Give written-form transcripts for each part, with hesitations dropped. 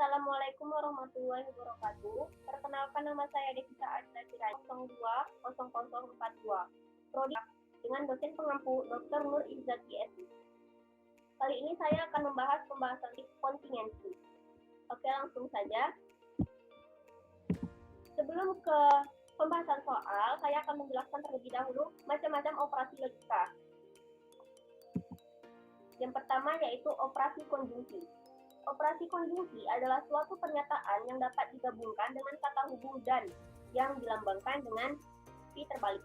Assalamualaikum warahmatullahi wabarakatuh. Perkenalkan, nama saya Devisa Adila Siraj 020042. Prodi dengan dosen pengampu Dr. Nur Izzati SI. Kali ini saya akan membahas pembahasan kontingensi. Oke, langsung saja. Sebelum ke pembahasan soal, saya akan menjelaskan terlebih dahulu macam-macam operasi logika. Yang pertama yaitu operasi konjungsi. Operasi konjungsi adalah suatu pernyataan yang dapat digabungkan dengan kata hubung dan yang dilambangkan dengan pi terbalik.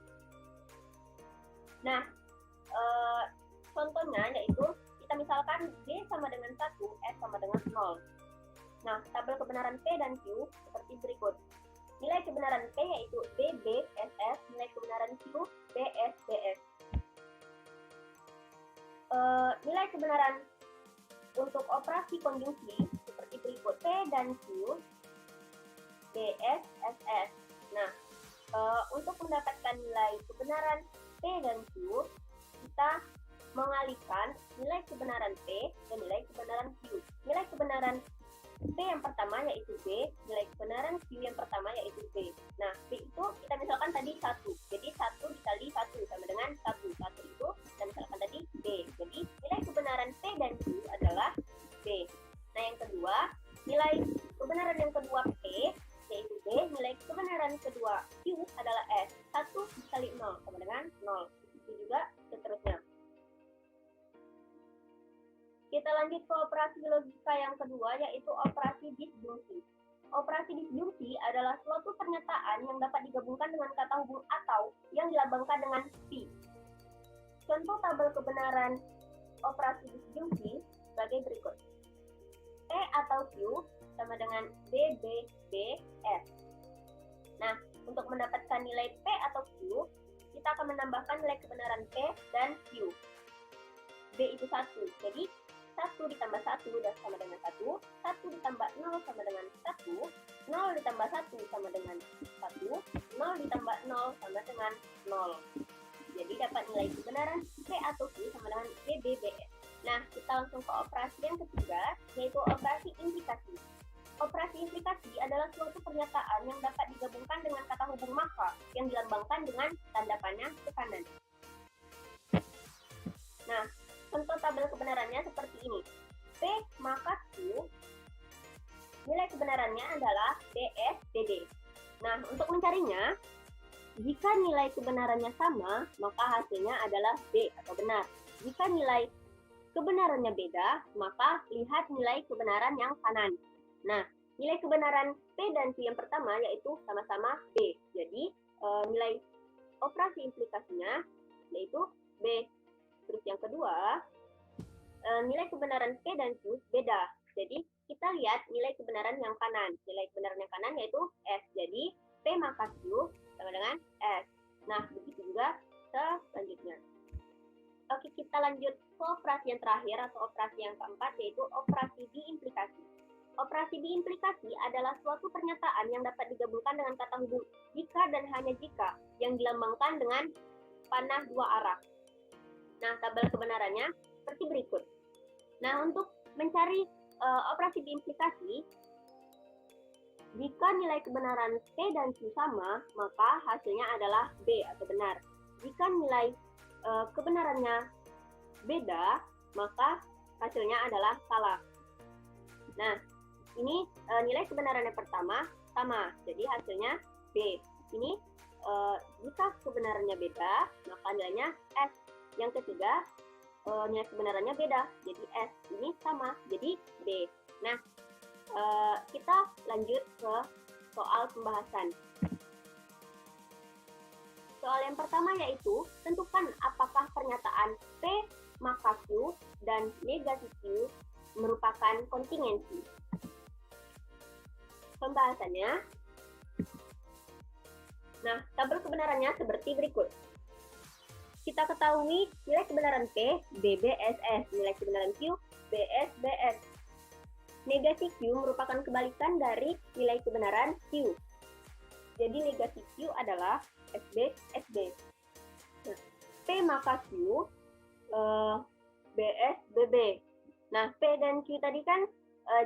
Nah, contohnya yaitu kita misalkan B sama dengan 1, S sama dengan 0. Nah, tabel kebenaran P dan Q seperti berikut. Nilai kebenaran P yaitu B, B, S, S. Nilai kebenaran Q, B, S, B, S. Nilai kebenaran untuk operasi konjungsi seperti berikut. P dan Q, BS, SS. Nah, untuk mendapatkan nilai kebenaran P dan Q, kita mengalihkan nilai kebenaran P dan nilai kebenaran Q. Nilai kebenaran P yang pertama yaitu B, nilai kebenaran Q yang pertama yaitu B. Nah, B itu kita misalkan tadi 1. Jadi 1 dikali 1 sama dengan 1. 1 itu kita misalkan tadi B. Jadi nilai kebenaran P dan Q adalah B. Nah, yang kedua, nilai kebenaran yang kedua P yaitu B, nilai kebenaran kedua Q adalah S. 1 dikali 0 sama dengan 0. Itu juga seterusnya. Kita lanjut ke operasi logika yang kedua, yaitu operasi disjungsi. Operasi disjungsi adalah suatu pernyataan yang dapat digabungkan dengan kata hubung atau yang dilambangkan dengan pi. Contoh tabel kebenaran operasi disjungsi sebagai berikut. P atau Q sama dengan B, B, B, S. Nah, untuk mendapatkan nilai P atau Q, kita akan menambahkan nilai kebenaran P dan Q. B itu 1, jadi 1 ditambah 1 dan sama dengan 1, 1 ditambah 0 sama dengan 1, 0 ditambah 1 sama dengan 1, 0 ditambah 0 sama dengan 0. Jadi dapat nilai kebenaran P atau Q sama dengan B, B, B, S. Nah, kita langsung ke operasi yang ketiga, yaitu operasi implikasi. Operasi implikasi adalah suatu pernyataan yang dapat digabungkan dengan kata hubung maka yang dilambangkan dengan tanda panah ke kanan. Nah, contoh tabel kebenarannya seperti ini. P maka Q, nilai kebenarannya adalah BS, BD. Nah, untuk mencarinya, jika nilai kebenarannya sama, maka hasilnya adalah B atau benar. Jika nilai kebenarannya beda, maka lihat nilai kebenaran yang kanan. Nah, nilai kebenaran P dan Q yang pertama yaitu sama-sama B. Jadi, nilai operasi implikasinya yaitu B. Terus yang kedua, nilai kebenaran P dan Q beda. Jadi, kita lihat nilai kebenaran yang kanan. Nilai kebenaran yang kanan yaitu S. Jadi, P maka Q sama dengan S. Nah, begitu juga selanjutnya. Oke, kita lanjut ke operasi yang terakhir atau operasi yang keempat, yaitu operasi diimplikasi. Operasi diimplikasi adalah suatu pernyataan yang dapat digabungkan dengan kata hubung jika dan hanya jika yang dilambangkan dengan panah dua arah. Nah, tabel kebenarannya seperti berikut. Nah, untuk mencari operasi diimplikasi, jika nilai kebenaran P dan Q sama, maka hasilnya adalah B atau benar. Jika nilai kebenarannya beda, maka hasilnya adalah salah. Nah, ini nilai kebenaran yang pertama sama, jadi hasilnya B. Ini jika kebenarannya beda, maka nilainya S. Yang ketiga, nilai kebenarannya beda, jadi S. Ini sama, jadi B. Nah, kita lanjut ke soal pembahasan. Soal yang pertama yaitu, tentukan apakah pernyataan P maka Q dan negasi Q merupakan kontingensi. Pembahasannya. Nah, tabel kebenarannya seperti berikut. Kita ketahui nilai kebenaran P, BBSS, nilai kebenaran Q, BSBS. Negasi Q merupakan kebalikan dari nilai kebenaran Q. Jadi negasi Q adalah SB, SB. Nah, P maka Q, BS, BB. Nah, P dan Q tadi kan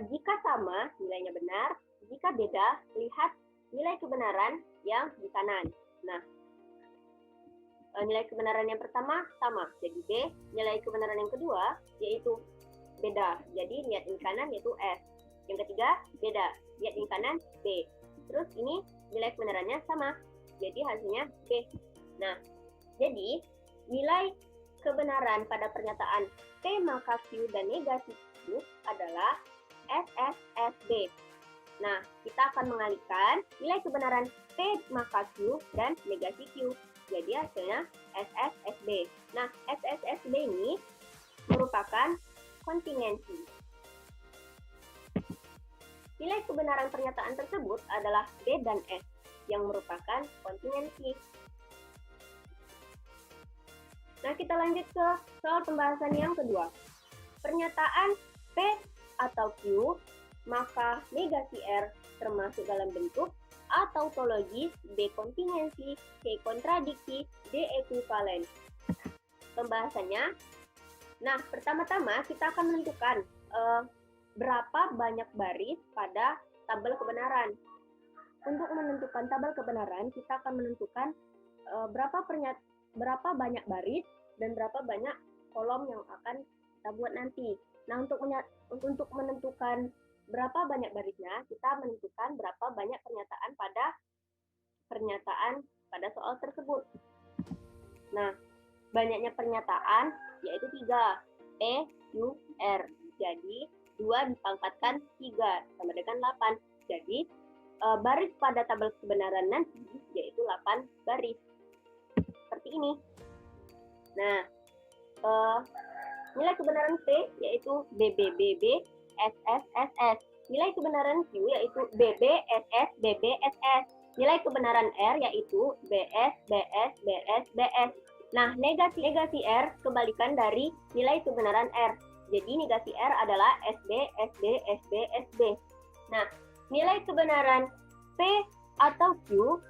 Jika sama, nilainya benar. Jika beda, lihat nilai kebenaran yang di kanan. Nah, nilai kebenaran yang pertama sama, jadi B. Nilai kebenaran yang kedua yaitu beda, jadi lihat di kanan yaitu S. Yang ketiga beda, lihat di kanan B. Terus ini nilai kebenarannya sama, jadi hasilnya B. Nah, jadi nilai kebenaran pada pernyataan P maka Q dan negasi Q adalah SSSB. Nah, kita akan mengalihkan nilai kebenaran P maka Q dan negasi Q. Jadi hasilnya SSSB. Nah, SSSB ini merupakan kontingensi. Nilai kebenaran pernyataan tersebut adalah B dan S yang merupakan kontingensi. Nah, kita lanjut ke soal pembahasan yang kedua. Pernyataan P atau Q, maka negasi R termasuk dalam bentuk A tautologis, B kontingensi, C kontradiksi, D ekuivalen. Pembahasannya, nah pertama-tama kita akan menentukan berapa banyak baris pada tabel kebenaran. Untuk menentukan tabel kebenaran, kita akan menentukan berapa banyak baris dan berapa banyak kolom yang akan kita buat nanti. Nah, untuk menentukan berapa banyak barisnya, kita menentukan berapa banyak pernyataan pada soal tersebut. Nah, banyaknya pernyataan yaitu 3, P, Q, R. Jadi, 2 dipangkatkan 3 sama dengan 8. Jadi, baris pada tabel kebenaran nanti yaitu 8 baris. Seperti ini. Nah, nilai kebenaran P yaitu BB, SS. Nilai kebenaran Q yaitu BB, SS. Nilai kebenaran R yaitu BS. Nah, negasi R kebalikan dari nilai kebenaran R. Jadi negasi R adalah SB. Nah, nilai kebenaran P atau Q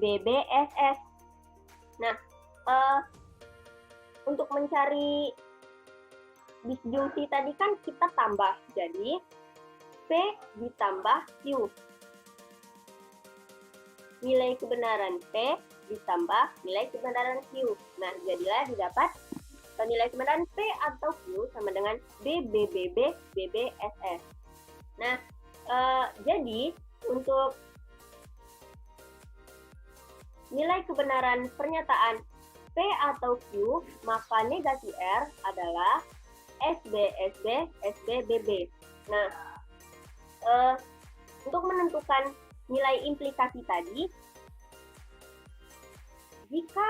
BBSS. Nah, untuk mencari disjungsi tadi kan kita tambah, jadi P ditambah Q. Nilai kebenaran P ditambah nilai kebenaran Q. Nah, jadilah didapat nilai kebenaran P atau Q sama dengan BBSS. Nah, jadi untuk nilai kebenaran pernyataan P atau Q, maka negasi R adalah SBB. Nah, untuk menentukan nilai implikasi tadi, jika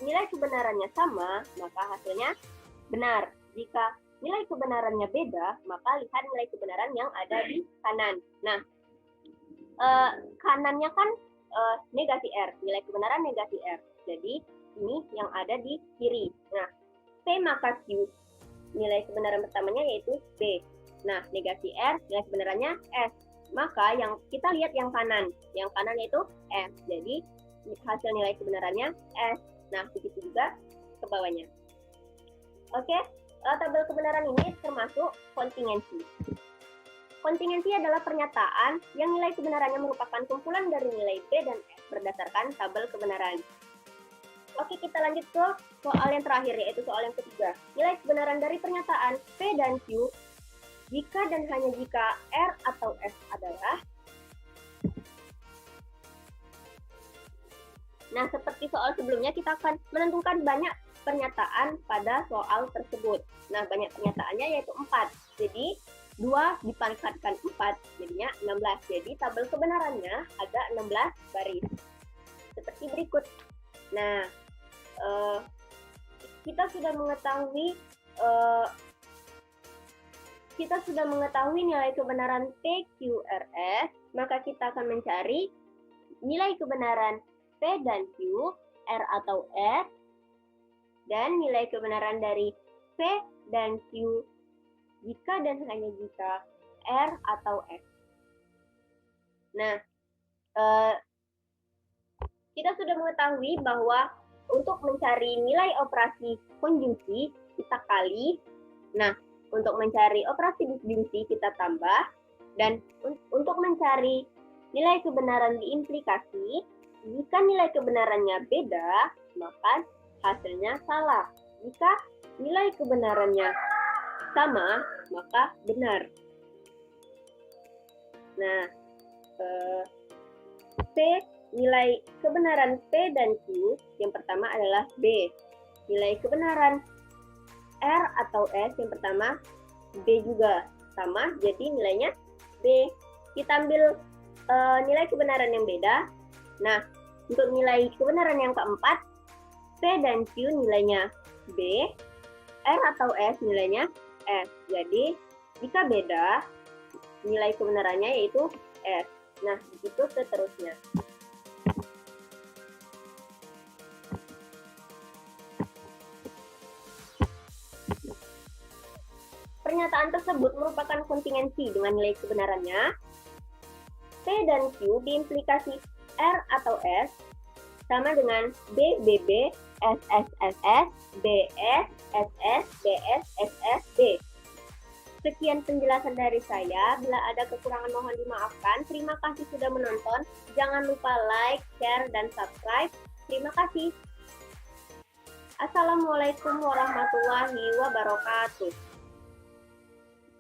nilai kebenarannya sama, maka hasilnya benar. Jika nilai kebenarannya beda, maka lihat nilai kebenaran yang ada di kanan. Nah, kanannya kan negasi R, nilai kebenaran negasi R. Jadi, ini yang ada di kiri. Nah, P maka Q, nilai kebenaran pertamanya yaitu B. Nah, negasi R, nilai kebenarannya S. Maka yang kita lihat yang kanan yaitu S. Jadi, hasil nilai kebenarannya S. Nah, begitu juga ke bawahnya. Oke, tabel kebenaran ini termasuk kontingensi. Kontingensi adalah pernyataan yang nilai kebenarannya merupakan kumpulan dari nilai B dan S berdasarkan tabel kebenaran. Oke, kita lanjut ke soal yang terakhir, yaitu soal yang ketiga. Nilai kebenaran dari pernyataan P dan Q jika dan hanya jika R atau S adalah. Nah, seperti soal sebelumnya, kita akan menentukan banyak pernyataan pada soal tersebut. Nah, banyak pernyataannya yaitu 4. Jadi, 2 dipangkatkan 4, jadinya 16. Jadi, tabel kebenarannya ada 16 baris. Seperti berikut. Nah, kita sudah mengetahui nilai kebenaran P, Q, R, S, maka kita akan mencari nilai kebenaran P dan Q, R atau S, dan nilai kebenaran dari P dan Q jika dan hanya jika R atau S. Nah, kita sudah mengetahui bahwa untuk mencari nilai operasi konjungsi, kita kali. Nah, untuk mencari operasi distribusi kita tambah, dan untuk mencari nilai kebenaran di implikasi, jika nilai kebenarannya beda, maka hasilnya salah. Jika nilai kebenarannya sama, maka benar. Nah, nilai kebenaran P dan Q yang pertama adalah B. Nilai kebenaran R atau S yang pertama B juga sama, jadi nilainya B. Kita ambil nilai kebenaran yang beda. Nah, untuk nilai kebenaran yang keempat, P dan Q nilainya B, R atau S nilainya S. Jadi, jika beda, nilai kebenarannya yaitu S. Nah, begitu seterusnya. Pernyataan tersebut merupakan kontingensi dengan nilai kebenarannya. P dan Q diimplikasi R atau S sama dengan B, BB, S, S, SS, BS, SS, BS, SS, B. Sekian penjelasan dari saya. Bila ada kekurangan mohon dimaafkan. Terima kasih sudah menonton. Jangan lupa like, share, dan subscribe. Terima kasih. Assalamualaikum warahmatullahi wabarakatuh.